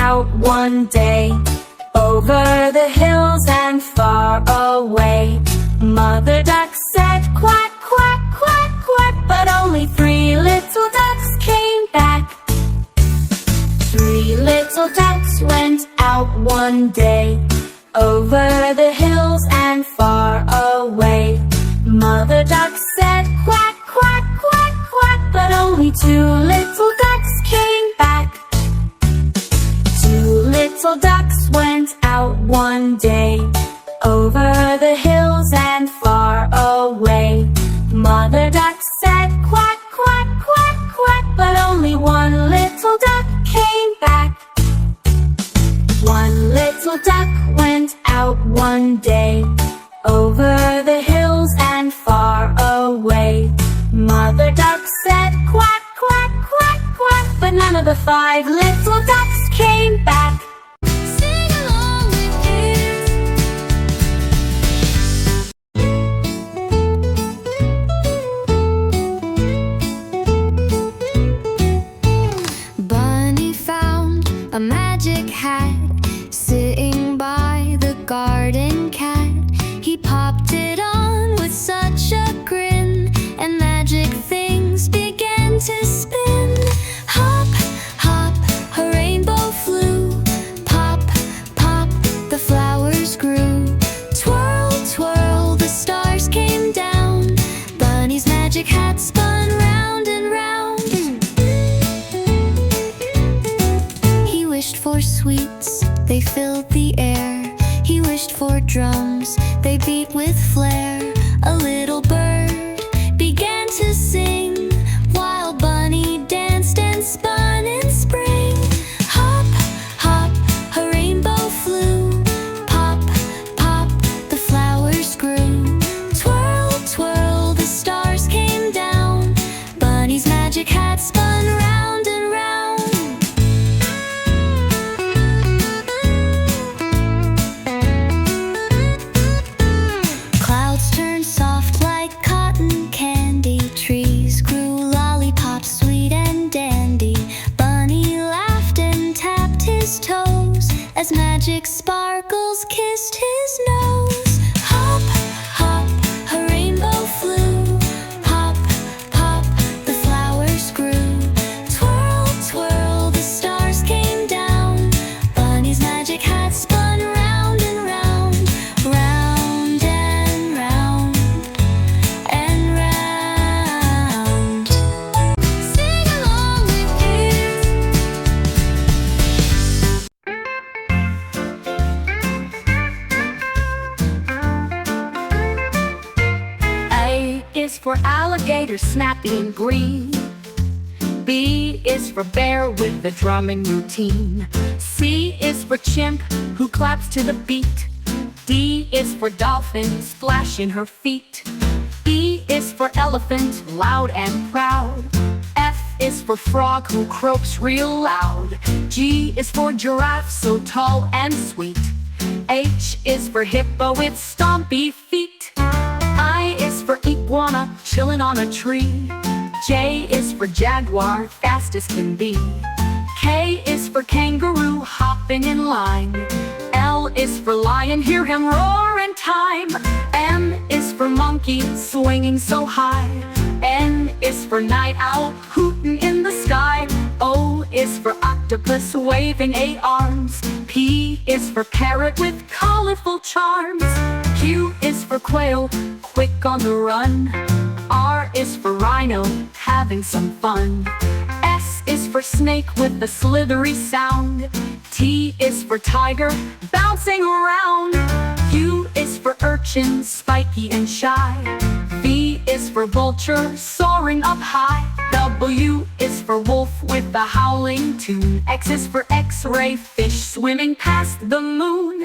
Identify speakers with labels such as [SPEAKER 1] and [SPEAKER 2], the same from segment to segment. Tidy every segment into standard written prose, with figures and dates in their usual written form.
[SPEAKER 1] out one day. Over the hills and far away, Mother Duck said quack, quack, quack, quack, but only 3 little ducks came back. 3 little ducks went out one day. Over the hills and far away, Mother Duck said quack, quack, quack, quack, but only 2 little ducks came back. 2 little ducks went out one day. Over the hills and far away, Mother Duck said quack, quack, quack, quack, but only 1 little duck came back. 1 little duck went out one day. Over the hills and far away, Mother Duck said quack, quack, quack, quack, but none of the 5 little ducks came back. Sing along with
[SPEAKER 2] Bunny found a magic hat sitting by the garden cat. He popped it on with such a grin, and magic things began to spin. Hop, hop, a rainbow flew. Pop, pop, the flowers grew. Twirl, twirl, the stars came down. Bunny's magic hat spun round and round. He wished for sweets, they filled the air. He wished for drums, they beat with flair. A little bird began to sing, while Bunny danced and spun and sprang. Hop, hop, a rainbow flew. Pop, pop, the flowers grew. Twirl, twirl, the stars came down. Bunny's magic hat spun round and round. Clouds turned soft like cotton candy. Trees grew lollipops, sweet and dandy. Bunny laughed and tapped his toes as magic sparkles kissed his nose. Hop, hop, a rainbow flew. Pop, pop, the flowers grew. Twirl, twirl, the stars came down. Bunny's magic hat spun round and round. Round and round and round. Sing along with
[SPEAKER 1] A is for alligator, snappy and green. B is for bear with the drumming routine. C is for chimp, who claps to the beat. D is for dolphin, splashing her feet. E is for elephant, loud and proud. F is for frog, who croaks real loud. G is for giraffe, so tall and sweet. H is for hippo with stompy feet. I is for iguana, chillin' on a tree. J is for jaguar, fast as can be. K is for kangaroo, hopping in line. L is for lion, hear him roar in time. M is for monkey, swinging so high. N is for night owl, hooting in the sky. O is for octopus, waving 8 arms. P is for parrot with colorful charms. Q is for quail, quick on the run. R is for rhino, having some fun. S is for snake with a slithery sound. T is for tiger, bouncing around. U is for urchin, spiky and shy. V is for vulture, soaring up high. W is for wolf with a howling tune. X is for X-ray fish, swimming past the moon.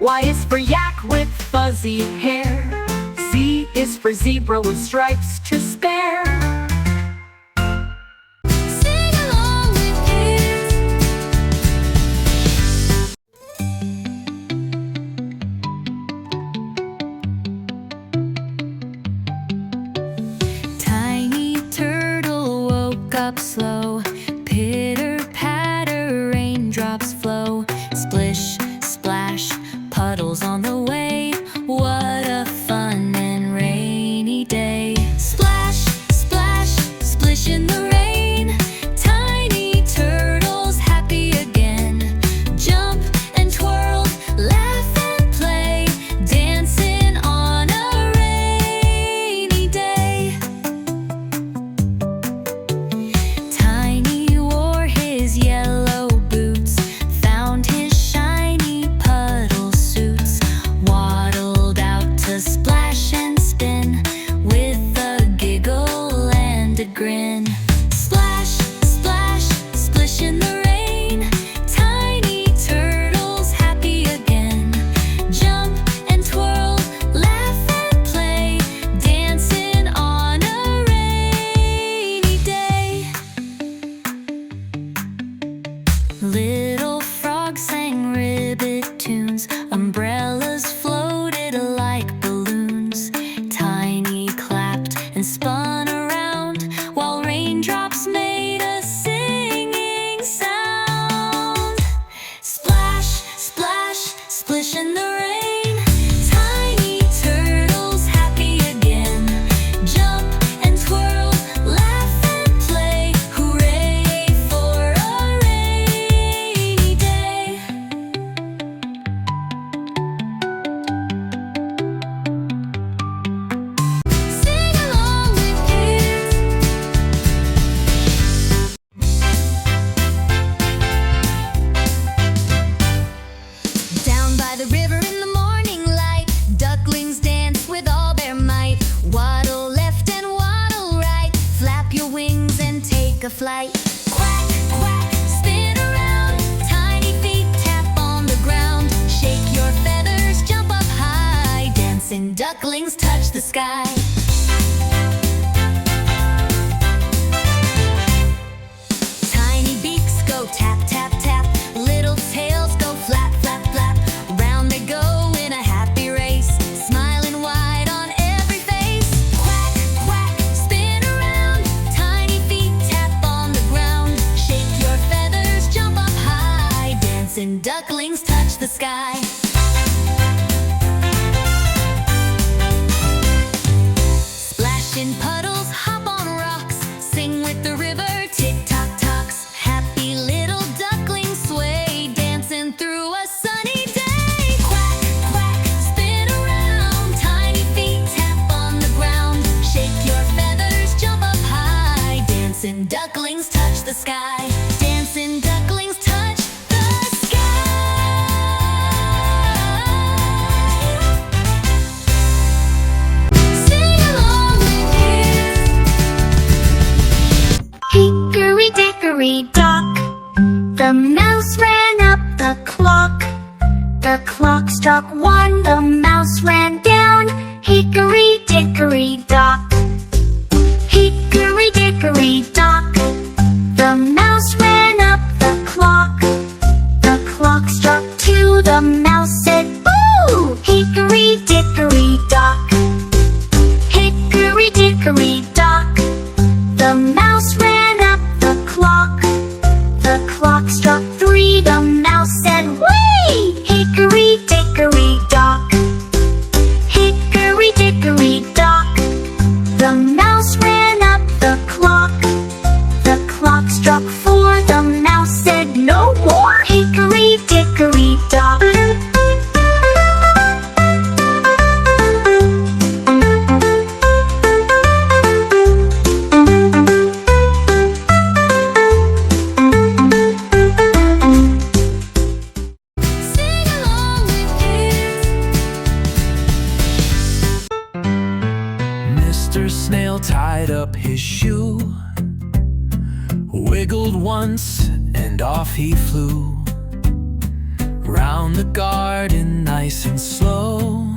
[SPEAKER 1] Y is for yak with fuzzy hair. Z is for zebra with stripes to spare. Sing along with
[SPEAKER 2] Tiny turtle slow. Pitter patter, raindrops flow. Splish, splash, puddles on the way. What a fun and rainy day. Splash, splash, splish in the rain. Tiny turtles happy again. Jump and twirl, laugh and play, dancing on a rainy day. Tiny wore his yellow boots, found his shiny puddle suits, waddled out to splash and spin, with a giggle and a grin. Splash, splash, splish in the rain. Tiny turtles happy again. Jump and twirl, laugh and play, dancing on a rainy day. Little frogs sang ribbit tunes. Umbrellas floated like balloons. Tiny clapped and spun around, while raindrops made a singing sound. Splash, splash, splish in the rain. Tiny turtles happy again. Jump and twirl, laugh and play. Hooray for a rainy day. Sing along with kids. Down by the river in the morning light, ducklings dance with all their might. Waddle left and waddle right, flap your wings and take a flight. Quack, quack, spin around, tiny feet tap on the ground. Shake your feathers, jump up high, dancing ducklings touch the sky. Tiny beaks go tap, tap, tap. Little tails go flap, flap, flap. Round they go in a happy race, smiling wide on every face. Quack, quack, spin around. Tiny feet tap on the ground. Shake your feathers, jump up high. Dancing ducklings touch the sky. Splash in puddles, hop on rocks, sing with the river, tick-tock tocks. Happy little ducklings sway, dancing through a sunny day. Quack, quack, spin around, tiny feet tap on the ground. Shake your feathers, jump up high, dancing ducklings touch the sky. Dancing ducklings touch the sky. Sing along with kids. Hickory dickory dock, the mouse ran up the clock. The clock struck one, the mouse ran down. Hickory dickory dock. Hickory dickory dock, the mouse ran up the clock. The clock struck two, the mouse said boo. Hickory dickory dock. Hickory dickory dock, the mouse ran up the clock. The clock struck three, the mouse said whee. Hickory dickory dock. Hickory dickory dock, the mouse ran up the clock. The clock struck four, the mouse said no more. Hickory dickory dock. Sing along with kids.
[SPEAKER 3] Mr. Snail tied up his shoe, wiggled once and off he flew. Round the garden nice and slow,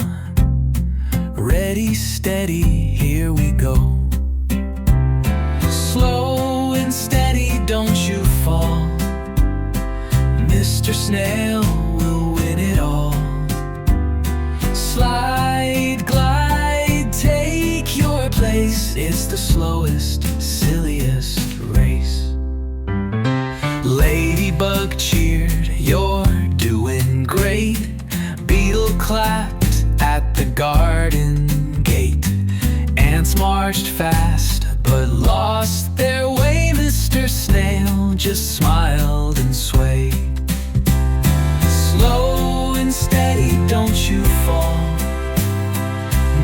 [SPEAKER 3] ready, steady, here we go. Slow and steady, don't you fall. Mr. Snail will win it all. Slide, glide, take your place. It's the slowest, silliest race. clapped at the garden gate. Ants marched fast but lost their way. Mr. Snail just smiled and swayed. Slow and steady, don't you fall.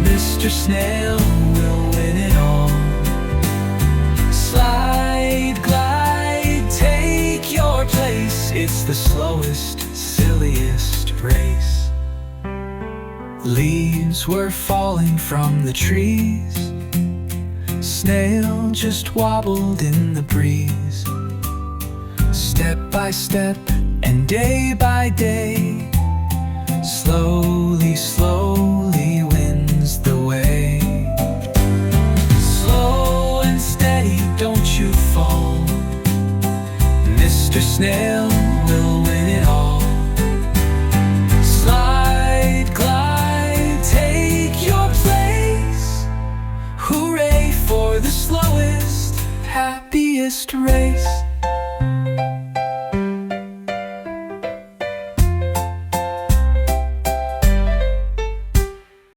[SPEAKER 3] Mr. Snail will win it all. Slide, glide, take your place. It's the slowest, silliest race. Leaves were falling from the trees. Snail just wobbled in the breeze. Step by step and day by day, slowly, slowly wins the way. Slow and steady, don't you fall. Mr. Snail will win it all. Slide, glide, take your place. Hooray for the slowest, happiest race.